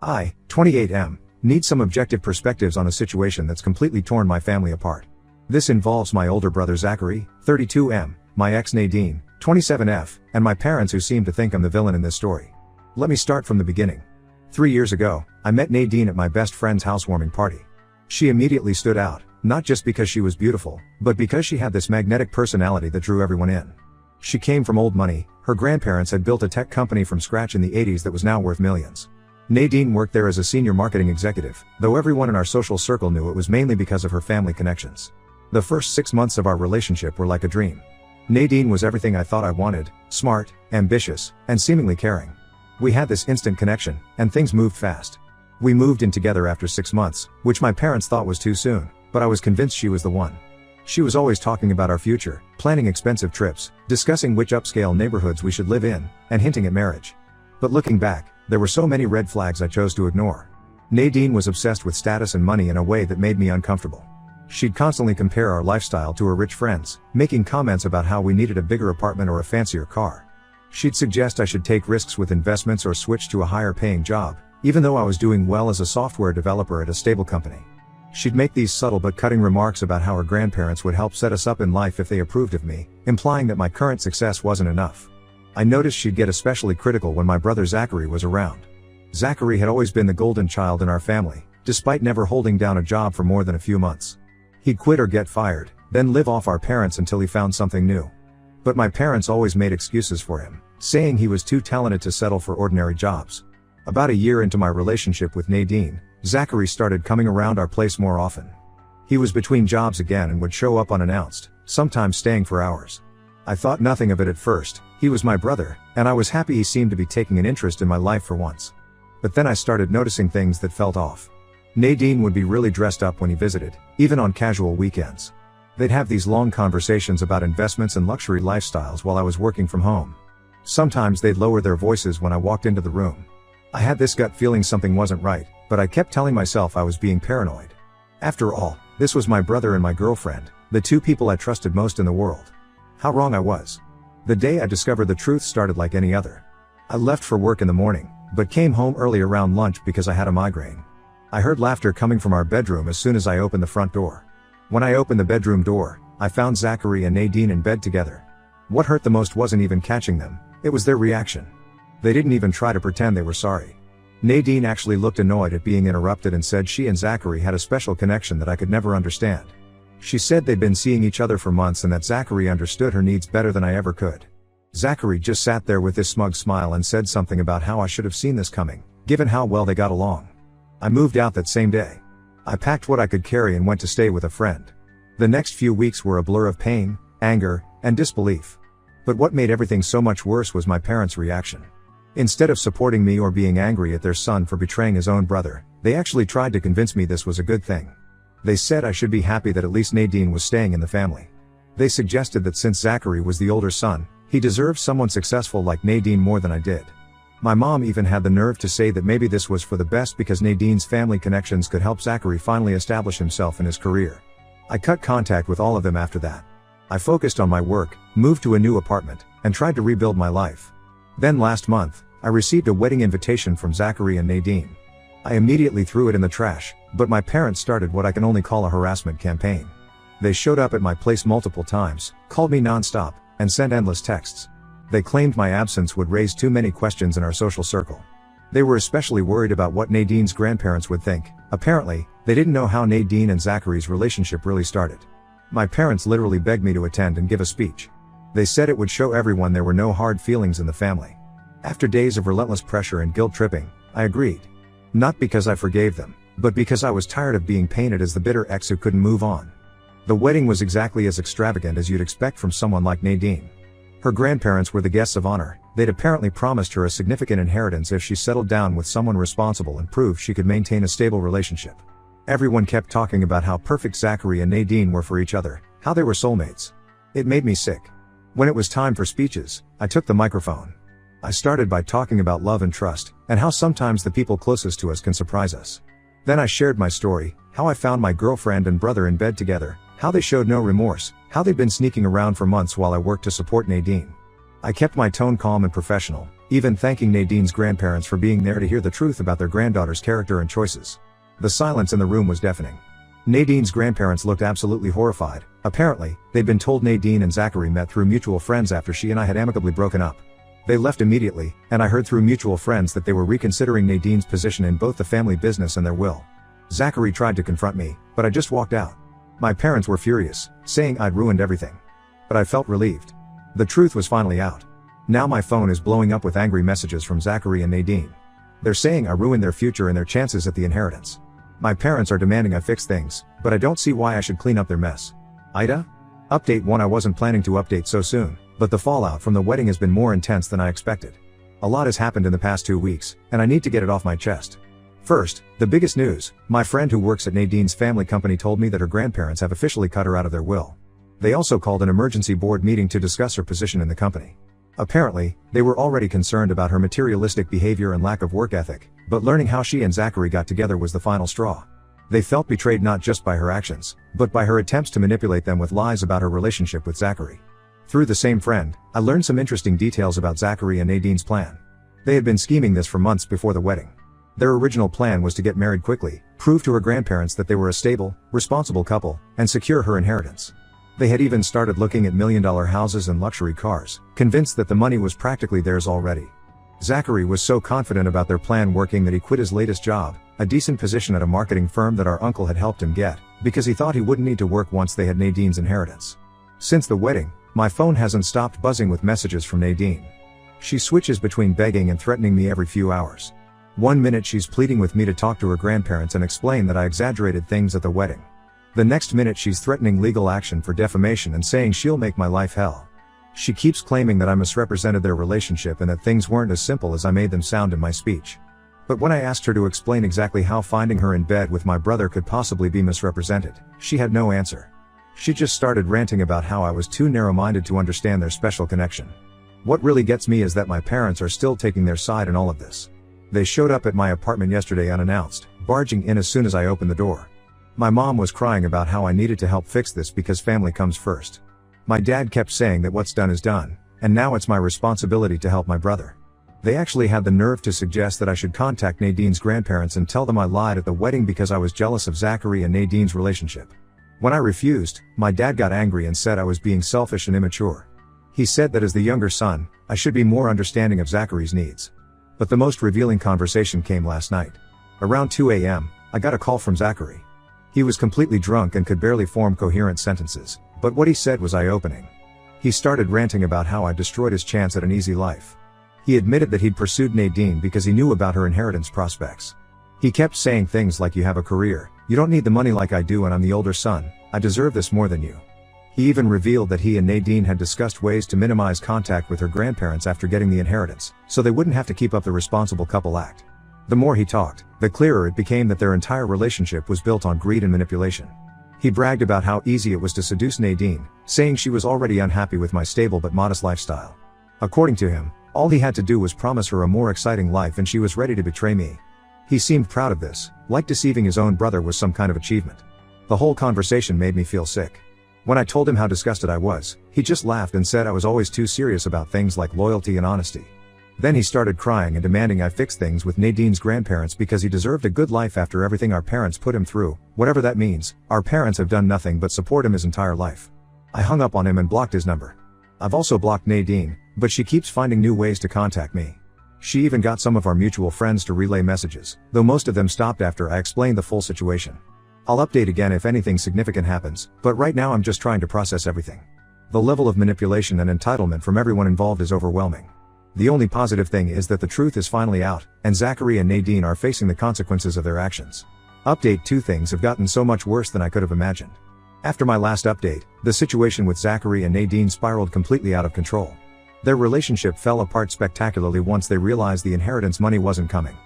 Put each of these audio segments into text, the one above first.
I, 28M, need some objective perspectives on a situation that's completely torn my family apart. This involves my older brother Zachary, 32M, my ex Nadine, 27F, and my parents who seem to think I'm the villain in this story. Let me start from the beginning. 3 years ago, I met Nadine at my best friend's housewarming party. She immediately stood out, not just because she was beautiful, but because she had this magnetic personality that drew everyone in. She came from old money. Her grandparents had built a tech company from scratch in the 80s that was now worth millions. Nadine worked there as a senior marketing executive, though everyone in our social circle knew it was mainly because of her family connections. The first 6 months of our relationship were like a dream. Nadine was everything I thought I wanted: smart, ambitious, and seemingly caring. We had this instant connection, and things moved fast. We moved in together after 6 months, which my parents thought was too soon, but I was convinced she was the one. She was always talking about our future, planning expensive trips, discussing which upscale neighborhoods we should live in, and hinting at marriage. But looking back, there were so many red flags I chose to ignore. Nadine was obsessed with status and money in a way that made me uncomfortable. She'd constantly compare our lifestyle to her rich friends, making comments about how we needed a bigger apartment or a fancier car. She'd suggest I should take risks with investments or switch to a higher paying job, even though I was doing well as a software developer at a stable company. She'd make these subtle but cutting remarks about how her grandparents would help set us up in life if they approved of me, implying that my current success wasn't enough. I noticed she'd get especially critical when my brother Zachary was around. Zachary had always been the golden child in our family, despite never holding down a job for more than a few months. He'd quit or get fired, then live off our parents until he found something new. But my parents always made excuses for him, saying he was too talented to settle for ordinary jobs. About a year into my relationship with Nadine, Zachary started coming around our place more often. He was between jobs again and would show up unannounced, sometimes staying for hours. I thought nothing of it at first. He was my brother, and I was happy he seemed to be taking an interest in my life for once. But then I started noticing things that felt off. Nadine would be really dressed up when he visited, even on casual weekends. They'd have these long conversations about investments and luxury lifestyles while I was working from home. Sometimes they'd lower their voices when I walked into the room. I had this gut feeling something wasn't right, but I kept telling myself I was being paranoid. After all, this was my brother and my girlfriend, the two people I trusted most in the world. How wrong I was. The day I discovered the truth started like any other. I left for work in the morning, but came home early around lunch because I had a migraine. I heard laughter coming from our bedroom as soon as I opened the front door. When I opened the bedroom door, I found Zachary and Nadine in bed together. What hurt the most wasn't even catching them, it was their reaction. They didn't even try to pretend they were sorry. Nadine actually looked annoyed at being interrupted and said she and Zachary had a special connection that I could never understand. She said they'd been seeing each other for months and that Zachary understood her needs better than I ever could. Zachary just sat there with this smug smile and said something about how I should have seen this coming, given how well they got along. I moved out that same day. I packed what I could carry and went to stay with a friend. The next few weeks were a blur of pain, anger, and disbelief. But what made everything so much worse was my parents' reaction. Instead of supporting me or being angry at their son for betraying his own brother, they actually tried to convince me this was a good thing. They said I should be happy that at least Nadine was staying in the family. They suggested that since Zachary was the older son, he deserved someone successful like Nadine more than I did. My mom even had the nerve to say that maybe this was for the best because Nadine's family connections could help Zachary finally establish himself in his career. I cut contact with all of them after that. I focused on my work, moved to a new apartment, and tried to rebuild my life. Then last month, I received a wedding invitation from Zachary and Nadine. I immediately threw it in the trash, but my parents started what I can only call a harassment campaign. They showed up at my place multiple times, called me non-stop, and sent endless texts. They claimed my absence would raise too many questions in our social circle. They were especially worried about what Nadine's grandparents would think. Apparently, they didn't know how Nadine and Zachary's relationship really started. My parents literally begged me to attend and give a speech. They said it would show everyone there were no hard feelings in the family. After days of relentless pressure and guilt tripping, I agreed. Not because I forgave them, but because I was tired of being painted as the bitter ex who couldn't move on. The wedding was exactly as extravagant as you'd expect from someone like Nadine. Her grandparents were the guests of honor. They'd apparently promised her a significant inheritance if she settled down with someone responsible and proved she could maintain a stable relationship. Everyone kept talking about how perfect Zachary and Nadine were for each other, how they were soulmates. It made me sick. When it was time for speeches, I took the microphone. I started by talking about love and trust, and how sometimes the people closest to us can surprise us. Then I shared my story, how I found my girlfriend and brother in bed together, how they showed no remorse, how they'd been sneaking around for months while I worked to support Nadine. I kept my tone calm and professional, even thanking Nadine's grandparents for being there to hear the truth about their granddaughter's character and choices. The silence in the room was deafening. Nadine's grandparents looked absolutely horrified. Apparently, they'd been told Nadine and Zachary met through mutual friends after she and I had amicably broken up. They left immediately, and I heard through mutual friends that they were reconsidering Nadine's position in both the family business and their will. Zachary tried to confront me, but I just walked out. My parents were furious, saying I'd ruined everything. But I felt relieved. The truth was finally out. Now my phone is blowing up with angry messages from Zachary and Nadine. They're saying I ruined their future and their chances at the inheritance. My parents are demanding I fix things, but I don't see why I should clean up their mess. Ida? Update 1. I wasn't planning to update so soon, but the fallout from the wedding has been more intense than I expected. A lot has happened in the past 2 weeks, and I need to get it off my chest. First, the biggest news: my friend who works at Nadine's family company told me that her grandparents have officially cut her out of their will. They also called an emergency board meeting to discuss her position in the company. Apparently, they were already concerned about her materialistic behavior and lack of work ethic, but learning how she and Zachary got together was the final straw. They felt betrayed not just by her actions, but by her attempts to manipulate them with lies about her relationship with Zachary. Through the same friend, I learned some interesting details about Zachary and Nadine's plan. They had been scheming this for months before the wedding. Their original plan was to get married quickly, prove to her grandparents that they were a stable, responsible couple, and secure her inheritance. They had even started looking at million-dollar houses and luxury cars, convinced that the money was practically theirs already. Zachary was so confident about their plan working that he quit his latest job, a decent position at a marketing firm that our uncle had helped him get, because he thought he wouldn't need to work once they had Nadine's inheritance. Since the wedding, my phone hasn't stopped buzzing with messages from Nadine. She switches between begging and threatening me every few hours. 1 minute she's pleading with me to talk to her grandparents and explain that I exaggerated things at the wedding. The next minute she's threatening legal action for defamation and saying she'll make my life hell. She keeps claiming that I misrepresented their relationship and that things weren't as simple as I made them sound in my speech. But when I asked her to explain exactly how finding her in bed with my brother could possibly be misrepresented, she had no answer. She just started ranting about how I was too narrow-minded to understand their special connection. What really gets me is that my parents are still taking their side in all of this. They showed up at my apartment yesterday unannounced, barging in as soon as I opened the door. My mom was crying about how I needed to help fix this because family comes first. My dad kept saying that what's done is done, and now it's my responsibility to help my brother. They actually had the nerve to suggest that I should contact Nadine's grandparents and tell them I lied at the wedding because I was jealous of Zachary and Nadine's relationship. When I refused, my dad got angry and said I was being selfish and immature. He said that as the younger son, I should be more understanding of Zachary's needs. But the most revealing conversation came last night. Around 2 a.m., I got a call from Zachary. He was completely drunk and could barely form coherent sentences, but what he said was eye-opening. He started ranting about how I destroyed his chance at an easy life. He admitted that he'd pursued Nadine because he knew about her inheritance prospects. He kept saying things like, "You have a career, you don't need the money like I do, and I'm the older son, I deserve this more than you." He even revealed that he and Nadine had discussed ways to minimize contact with her grandparents after getting the inheritance, so they wouldn't have to keep up the responsible couple act. The more he talked, the clearer it became that their entire relationship was built on greed and manipulation. He bragged about how easy it was to seduce Nadine, saying she was already unhappy with my stable but modest lifestyle. According to him, all he had to do was promise her a more exciting life and she was ready to betray me. He seemed proud of this, like deceiving his own brother was some kind of achievement. The whole conversation made me feel sick. When I told him how disgusted I was, he just laughed and said I was always too serious about things like loyalty and honesty. Then he started crying and demanding I fix things with Nadine's grandparents because he deserved a good life after everything our parents put him through, whatever that means. Our parents have done nothing but support him his entire life. I hung up on him and blocked his number. I've also blocked Nadine, but she keeps finding new ways to contact me. She even got some of our mutual friends to relay messages, though most of them stopped after I explained the full situation. I'll update again if anything significant happens, but right now I'm just trying to process everything. The level of manipulation and entitlement from everyone involved is overwhelming. The only positive thing is that the truth is finally out, and Zachary and Nadine are facing the consequences of their actions. Update 2: Things have gotten so much worse than I could have imagined. After my last update, the situation with Zachary and Nadine spiraled completely out of control. Their relationship fell apart spectacularly once they realized the inheritance money wasn't coming.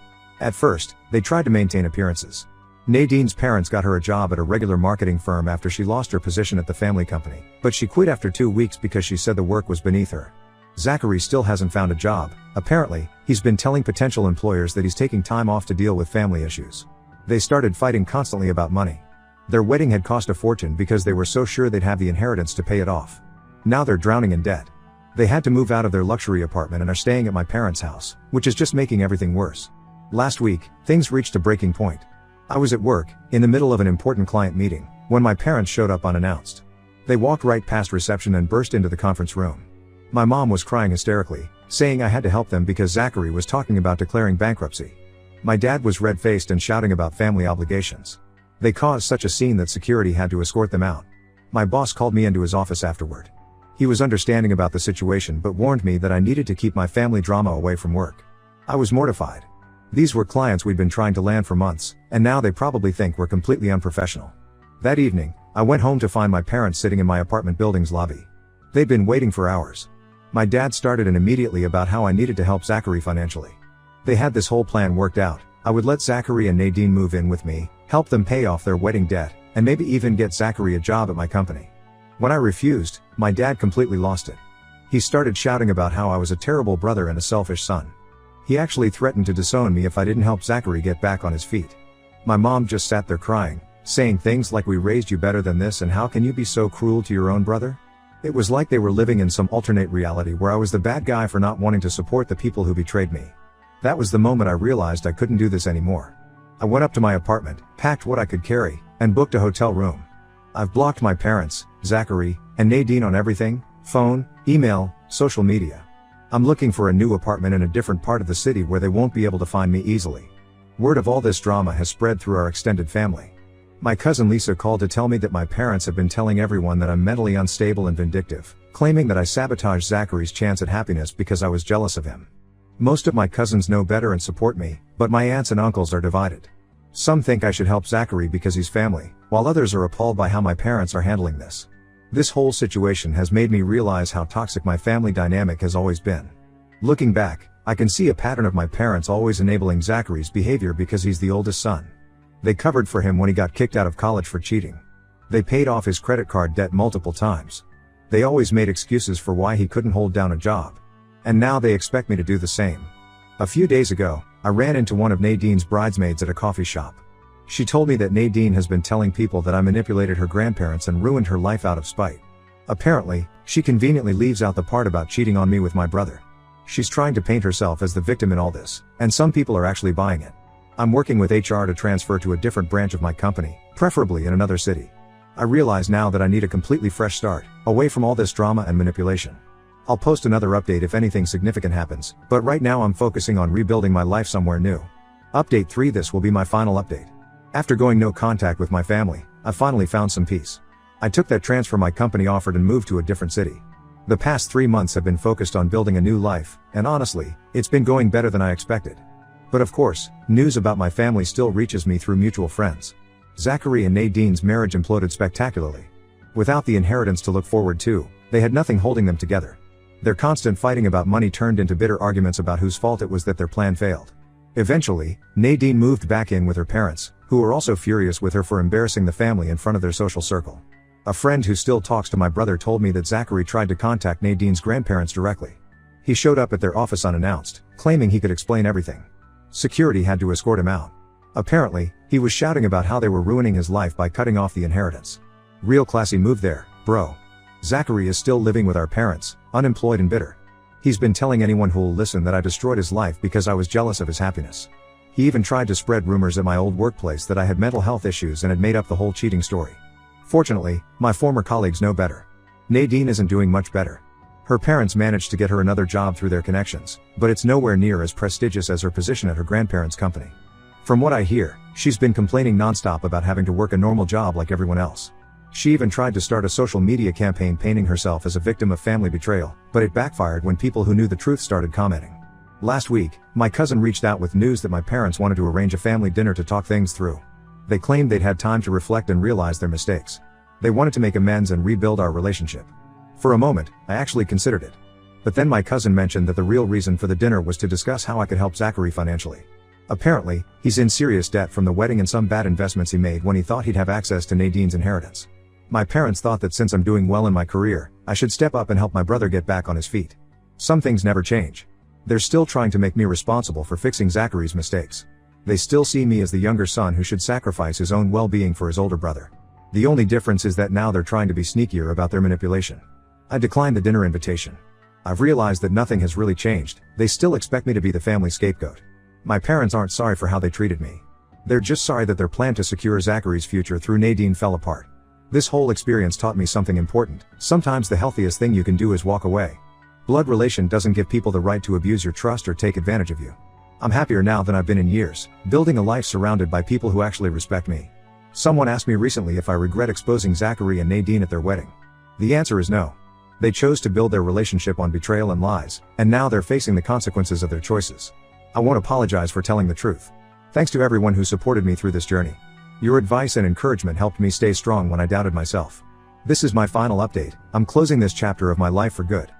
At first, they tried to maintain appearances. Nadine's parents got her a job at a regular marketing firm after she lost her position at the family company, but she quit after 2 weeks because she said the work was beneath her. Zachary still hasn't found a job. Apparently, he's been telling potential employers that he's taking time off to deal with family issues. They started fighting constantly about money. Their wedding had cost a fortune because they were so sure they'd have the inheritance to pay it off. Now they're drowning in debt. They had to move out of their luxury apartment and are staying at my parents' house, which is just making everything worse. Last week, things reached a breaking point. I was at work, in the middle of an important client meeting, when my parents showed up unannounced. They walked right past reception and burst into the conference room. My mom was crying hysterically, saying I had to help them because Zachary was talking about declaring bankruptcy. My dad was red-faced and shouting about family obligations. They caused such a scene that security had to escort them out. My boss called me into his office afterward. He was understanding about the situation but warned me that I needed to keep my family drama away from work. I was mortified. These were clients we'd been trying to land for months, and now they probably think we're completely unprofessional. That evening, I went home to find my parents sitting in my apartment building's lobby. They'd been waiting for hours. My dad started in immediately about how I needed to help Zachary financially. They had this whole plan worked out. I would let Zachary and Nadine move in with me, help them pay off their wedding debt, and maybe even get Zachary a job at my company. When I refused, my dad completely lost it. He started shouting about how I was a terrible brother and a selfish son. He actually threatened to disown me if I didn't help Zachary get back on his feet. My mom just sat there crying, saying things like, "We raised you better than this, and how can you be so cruel to your own brother?" It was like they were living in some alternate reality where I was the bad guy for not wanting to support the people who betrayed me. That was the moment I realized I couldn't do this anymore. I went up to my apartment, packed what I could carry, and booked a hotel room. I've blocked my parents, Zachary, and Nadine on everything: phone, email, social media. I'm looking for a new apartment in a different part of the city where they won't be able to find me easily. Word of all this drama has spread through our extended family. My cousin Lisa called to tell me that my parents have been telling everyone that I'm mentally unstable and vindictive, claiming that I sabotaged Zachary's chance at happiness because I was jealous of him. Most of my cousins know better and support me, but my aunts and uncles are divided. Some think I should help Zachary because he's family, while others are appalled by how my parents are handling this. This whole situation has made me realize how toxic my family dynamic has always been. Looking back, I can see a pattern of my parents always enabling Zachary's behavior because he's the oldest son. They covered for him when he got kicked out of college for cheating. They paid off his credit card debt multiple times. They always made excuses for why he couldn't hold down a job. And now they expect me to do the same. A few days ago, I ran into one of Nadine's bridesmaids at a coffee shop. She told me that Nadine has been telling people that I manipulated her grandparents and ruined her life out of spite. Apparently, she conveniently leaves out the part about cheating on me with my brother. She's trying to paint herself as the victim in all this, and some people are actually buying it. I'm working with HR to transfer to a different branch of my company, preferably in another city. I realize now that I need a completely fresh start, away from all this drama and manipulation. I'll post another update if anything significant happens, but right now I'm focusing on rebuilding my life somewhere new. Update 3: This will be my final update. After going no contact with my family, I finally found some peace. I took that transfer my company offered and moved to a different city. The past 3 months have been focused on building a new life, and honestly, it's been going better than I expected. But of course, news about my family still reaches me through mutual friends. Zachary and Nadine's marriage imploded spectacularly. Without the inheritance to look forward to, they had nothing holding them together. Their constant fighting about money turned into bitter arguments about whose fault it was that their plan failed. Eventually, Nadine moved back in with her parents, who were also furious with her for embarrassing the family in front of their social circle. A friend who still talks to my brother told me that Zachary tried to contact Nadine's grandparents directly. He showed up at their office unannounced, claiming he could explain everything. Security had to escort him out. Apparently, he was shouting about how they were ruining his life by cutting off the inheritance. Real classy move there, bro. Zachary is still living with our parents, unemployed and bitter. He's been telling anyone who'll listen that I destroyed his life because I was jealous of his happiness. He even tried to spread rumors at my old workplace that I had mental health issues and had made up the whole cheating story. Fortunately, my former colleagues know better. Nadine isn't doing much better. Her parents managed to get her another job through their connections, but it's nowhere near as prestigious as her position at her grandparents' company. From what I hear, she's been complaining nonstop about having to work a normal job like everyone else. She even tried to start a social media campaign painting herself as a victim of family betrayal, but it backfired when people who knew the truth started commenting. Last week, my cousin reached out with news that my parents wanted to arrange a family dinner to talk things through. They claimed they'd had time to reflect and realize their mistakes. They wanted to make amends and rebuild our relationship. For a moment, I actually considered it. But then my cousin mentioned that the real reason for the dinner was to discuss how I could help Zachary financially. Apparently, he's in serious debt from the wedding and some bad investments he made when he thought he'd have access to Nadine's inheritance. My parents thought that since I'm doing well in my career, I should step up and help my brother get back on his feet. Some things never change. They're still trying to make me responsible for fixing Zachary's mistakes. They still see me as the younger son who should sacrifice his own well-being for his older brother. The only difference is that now they're trying to be sneakier about their manipulation. I declined the dinner invitation. I've realized that nothing has really changed. They still expect me to be the family scapegoat. My parents aren't sorry for how they treated me. They're just sorry that their plan to secure Zachary's future through Nadine fell apart. This whole experience taught me something important. Sometimes the healthiest thing you can do is walk away. Blood relation doesn't give people the right to abuse your trust or take advantage of you. I'm happier now than I've been in years, building a life surrounded by people who actually respect me. Someone asked me recently if I regret exposing Zachary and Nadine at their wedding. The answer is no. They chose to build their relationship on betrayal and lies, and now they're facing the consequences of their choices. I won't apologize for telling the truth. Thanks to everyone who supported me through this journey. Your advice and encouragement helped me stay strong when I doubted myself. This is my final update. I'm closing this chapter of my life for good.